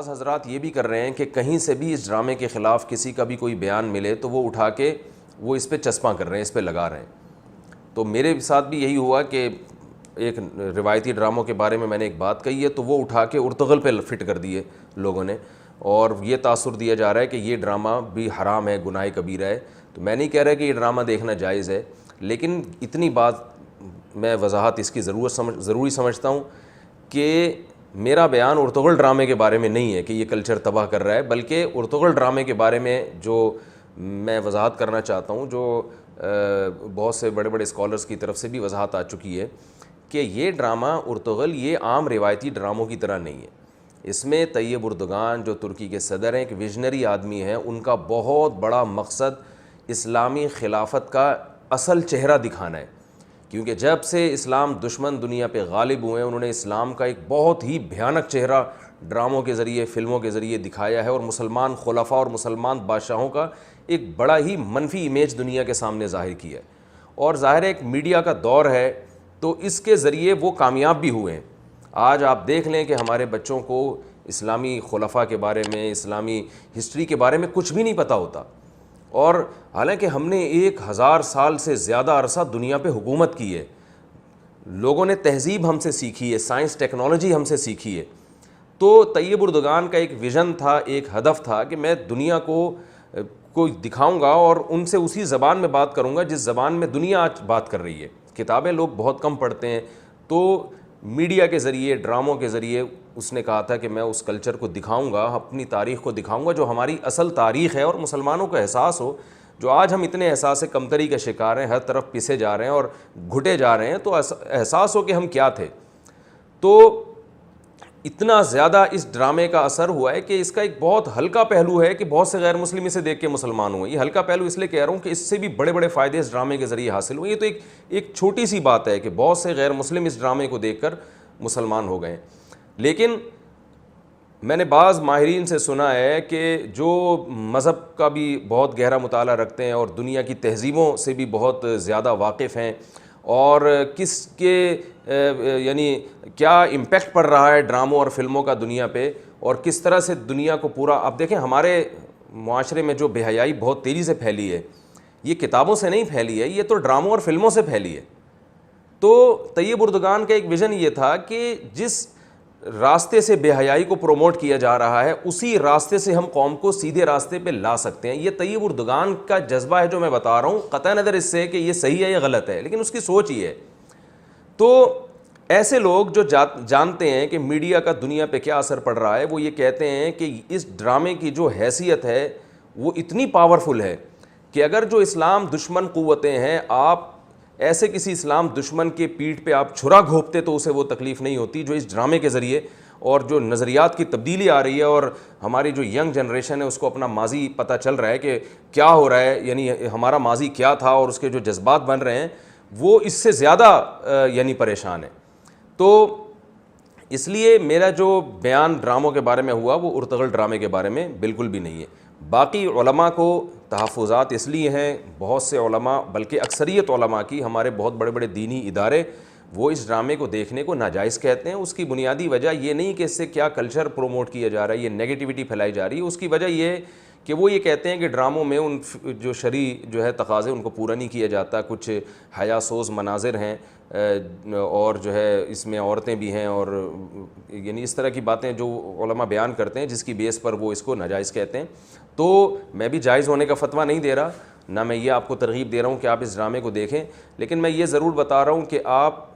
بعض حضرات یہ بھی کر رہے ہیں کہ کہیں سے بھی اس ڈرامے کے خلاف کسی کا بھی کوئی بیان ملے تو وہ اٹھا کے وہ اس پہ چسپاں کر رہے ہیں, اس پہ لگا رہے ہیں. تو میرے ساتھ بھی یہی ہوا کہ ایک روایتی ڈراموں کے بارے میں نے ایک بات کہی ہے تو وہ اٹھا کے ارطغرل پہ فٹ کر دیے لوگوں نے, اور یہ تاثر دیا جا رہا ہے کہ یہ ڈرامہ بھی حرام ہے, گناہ کبیرہ ہے. تو میں نہیں کہہ رہا کہ یہ ڈرامہ دیکھنا جائز ہے, لیکن اتنی بات میں وضاحت اس کی ضروری سمجھتا ہوں کہ میرا بیان ارطغرل ڈرامے کے بارے میں نہیں ہے کہ یہ کلچر تباہ کر رہا ہے, بلکہ ارطغرل ڈرامے کے بارے میں جو میں وضاحت کرنا چاہتا ہوں, جو بہت سے بڑے بڑے اسکالرس کی طرف سے بھی وضاحت آ چکی ہے کہ یہ ڈرامہ ارطغرل یہ عام روایتی ڈراموں کی طرح نہیں ہے. اس میں طیب اردگان جو ترکی کے صدر ہیں, ایک ویژنری آدمی ہیں, ان کا بہت بڑا مقصد اسلامی خلافت کا اصل چہرہ دکھانا ہے. کیونکہ جب سے اسلام دشمن دنیا پہ غالب ہوئے ہیں, انہوں نے اسلام کا ایک بہت ہی بھیانک چہرہ ڈراموں کے ذریعے, فلموں کے ذریعے دکھایا ہے, اور مسلمان خلفاء اور مسلمان بادشاہوں کا ایک بڑا ہی منفی امیج دنیا کے سامنے ظاہر کیا ہے. اور ظاہر ہے ایک میڈیا کا دور ہے, تو اس کے ذریعے وہ کامیاب بھی ہوئے ہیں. آج آپ دیکھ لیں کہ ہمارے بچوں کو اسلامی خلفاء کے بارے میں, اسلامی ہسٹری کے بارے میں کچھ بھی نہیں پتہ ہوتا, اور حالانکہ ہم نے 1000 سال سے زیادہ عرصہ دنیا پہ حکومت کی ہے, لوگوں نے تہذیب ہم سے سیکھی ہے, سائنس ٹیکنالوجی ہم سے سیکھی ہے. تو طیب اردگان کا ایک ویژن تھا, ایک ہدف تھا کہ میں دنیا کو دکھاؤں گا اور ان سے اسی زبان میں بات کروں گا جس زبان میں دنیا آج بات کر رہی ہے. کتابیں لوگ بہت کم پڑھتے ہیں, تو میڈیا کے ذریعے, ڈراموں کے ذریعے اس نے کہا تھا کہ میں اس کلچر کو دکھاؤں گا, اپنی تاریخ کو دکھاؤں گا جو ہماری اصل تاریخ ہے, اور مسلمانوں کو احساس ہو. جو آج ہم اتنے احساس کمتری کا شکار ہیں, ہر طرف پسے جا رہے ہیں اور گھٹے جا رہے ہیں, تو احساس ہو کہ ہم کیا تھے. تو اتنا زیادہ اس ڈرامے کا اثر ہوا ہے کہ اس کا ایک بہت ہلکا پہلو ہے کہ بہت سے غیر مسلم اسے دیکھ کے مسلمان ہوئے. یہ ہلکا پہلو اس لیے کہہ رہا ہوں کہ اس سے بھی بڑے بڑے فائدے اس ڈرامے کے ذریعے حاصل ہوئے. یہ تو ایک چھوٹی سی بات ہے کہ بہت سے غیر مسلم اس ڈرامے کو دیکھ کر مسلمان ہو گئے. لیکن میں نے بعض ماہرین سے سنا ہے کہ جو مذہب کا بھی بہت گہرا مطالعہ رکھتے ہیں اور دنیا کی تہذیبوں سے بھی بہت زیادہ واقف ہیں, اور کس کے یعنی کیا امپیکٹ پڑ رہا ہے ڈراموں اور فلموں کا دنیا پہ, اور کس طرح سے دنیا کو پورا, آپ دیکھیں ہمارے معاشرے میں جو بے حیائی بہت تیزی سے پھیلی ہے, یہ کتابوں سے نہیں پھیلی ہے, یہ تو ڈراموں اور فلموں سے پھیلی ہے. تو طیب اردگان کا ایک ویژن یہ تھا کہ جس راستے سے بے حیائی کو پروموٹ کیا جا رہا ہے, اسی راستے سے ہم قوم کو سیدھے راستے پہ لا سکتے ہیں. یہ طیب اردگان کا جذبہ ہے جو میں بتا رہا ہوں, قطع نظر اس سے کہ یہ صحیح ہے یا غلط ہے, لیکن اس کی سوچ یہ ہے. تو ایسے لوگ جو جانتے ہیں کہ میڈیا کا دنیا پہ کیا اثر پڑ رہا ہے, وہ یہ کہتے ہیں کہ اس ڈرامے کی جو حیثیت ہے وہ اتنی پاورفل ہے کہ اگر جو اسلام دشمن قوتیں ہیں, آپ ایسے کسی اسلام دشمن کے پیٹھ پہ آپ چھرا گھونپتے تو اسے وہ تکلیف نہیں ہوتی جو اس ڈرامے کے ذریعے, اور جو نظریات کی تبدیلی آ رہی ہے, اور ہماری جو ینگ جنریشن ہے اس کو اپنا ماضی پتہ چل رہا ہے کہ کیا ہو رہا ہے, یعنی ہمارا ماضی کیا تھا, اور اس کے جو جذبات بن رہے ہیں وہ اس سے زیادہ یعنی پریشان ہے. تو اس لیے میرا جو بیان ڈراموں کے بارے میں ہوا وہ ارطغرل ڈرامے کے بارے میں بالکل بھی نہیں ہے. باقی علماء کو تحفظات اس لیے ہیں, بہت سے علماء, بلکہ اکثریت علماء کی, ہمارے بہت بڑے بڑے دینی ادارے وہ اس ڈرامے کو دیکھنے کو ناجائز کہتے ہیں. اس کی بنیادی وجہ یہ نہیں کہ اس سے کیا کلچر پروموٹ کیا جا رہا ہے, یہ نیگیٹیوٹی پھیلائی جا رہی ہے. اس کی وجہ یہ ہے کہ وہ یہ کہتے ہیں کہ ڈراموں میں ان جو شرعی جو ہے تقاضے ان کو پورا نہیں کیا جاتا, کچھ حیا سوز مناظر ہیں, اور جو ہے اس میں عورتیں بھی ہیں, اور یعنی اس طرح کی باتیں جو علماء بیان کرتے ہیں جس کی بیس پر وہ اس کو ناجائز کہتے ہیں. تو میں بھی جائز ہونے کا فتویٰ نہیں دے رہا, نہ میں یہ آپ کو ترغیب دے رہا ہوں کہ آپ اس ڈرامے کو دیکھیں, لیکن میں یہ ضرور بتا رہا ہوں کہ آپ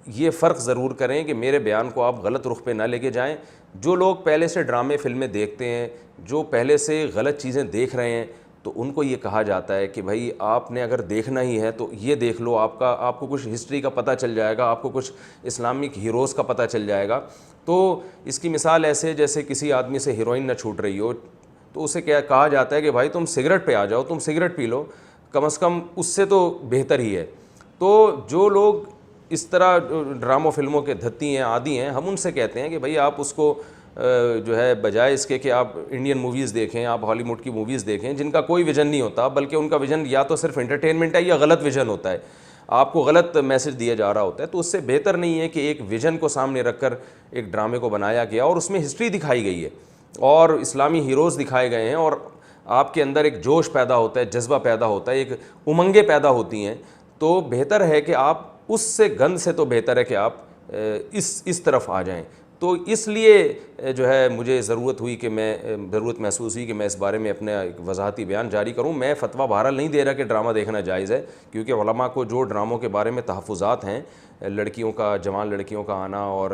یہ فرق ضرور کریں کہ میرے بیان کو آپ غلط رخ پہ نہ لے کے جائیں. جو لوگ پہلے سے ڈرامے فلمیں دیکھتے ہیں, جو پہلے سے غلط چیزیں دیکھ رہے ہیں, تو ان کو یہ کہا جاتا ہے کہ بھائی آپ نے اگر دیکھنا ہی ہے تو یہ دیکھ لو, آپ کو کچھ ہسٹری کا پتہ چل جائے گا, آپ کو کچھ اسلامک ہیروز کا پتہ چل جائے گا. تو اس کی مثال ایسے جیسے کسی آدمی سے ہیروئن نہ چھوٹ رہی ہو, تو اسے کیا کہا جاتا ہے کہ بھائی تم سگریٹ پہ آ جاؤ, تم سگریٹ پی لو, کم از کم اس سے تو بہتر ہی ہے. تو جو لوگ اس طرح ڈراموں فلموں کے دھتی ہیں, عادی ہیں, ہم ان سے کہتے ہیں کہ بھائی آپ اس کو جو ہے بجائے اس کے کہ آپ انڈین موویز دیکھیں, آپ ہالی ووڈ کی موویز دیکھیں جن کا کوئی ویژن نہیں ہوتا, بلکہ ان کا ویژن یا تو صرف انٹرٹینمنٹ ہے یا غلط ویژن ہوتا ہے, آپ کو غلط میسج دیا جا رہا ہوتا ہے. تو اس سے بہتر نہیں ہے کہ ایک ویژن کو سامنے رکھ کر ایک ڈرامے کو بنایا گیا اور اس میں ہسٹری دکھائی گئی ہے. اور اسلامی ہیروز دکھائے گئے ہیں، اور آپ کے اندر ایک جوش پیدا ہوتا ہے، جذبہ پیدا ہوتا ہے، ایک امنگیں پیدا ہوتی ہیں، تو بہتر ہے کہ آپ اس سے گند سے تو بہتر ہے کہ آپ اس طرف آ جائیں۔ تو اس لیے جو ہے مجھے ضرورت محسوس ہوئی کہ میں اس بارے میں اپنا ایک وضاحتی بیان جاری کروں۔ میں فتویٰ بہرحال نہیں دے رہا کہ ڈرامہ دیکھنا جائز ہے، کیونکہ علماء کو جو ڈراموں کے بارے میں تحفظات ہیں، لڑکیوں کا، جوان لڑکیوں کا آنا، اور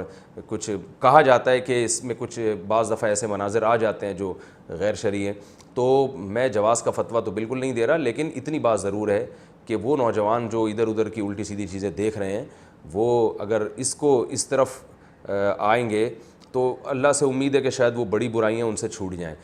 کچھ کہا جاتا ہے کہ اس میں کچھ بعض دفعہ ایسے مناظر آ جاتے ہیں جو غیر شرعی ہیں، تو میں جواز کا فتویٰ تو بالکل نہیں دے رہا، لیکن اتنی بات ضرور ہے کہ وہ نوجوان جو ادھر ادھر کی الٹی سیدھی چیزیں دیکھ رہے ہیں، وہ اگر اس کو اس طرف آئیں گے تو اللہ سے امید ہے کہ شاید وہ بڑی برائیاں ان سے چھوٹ جائیں۔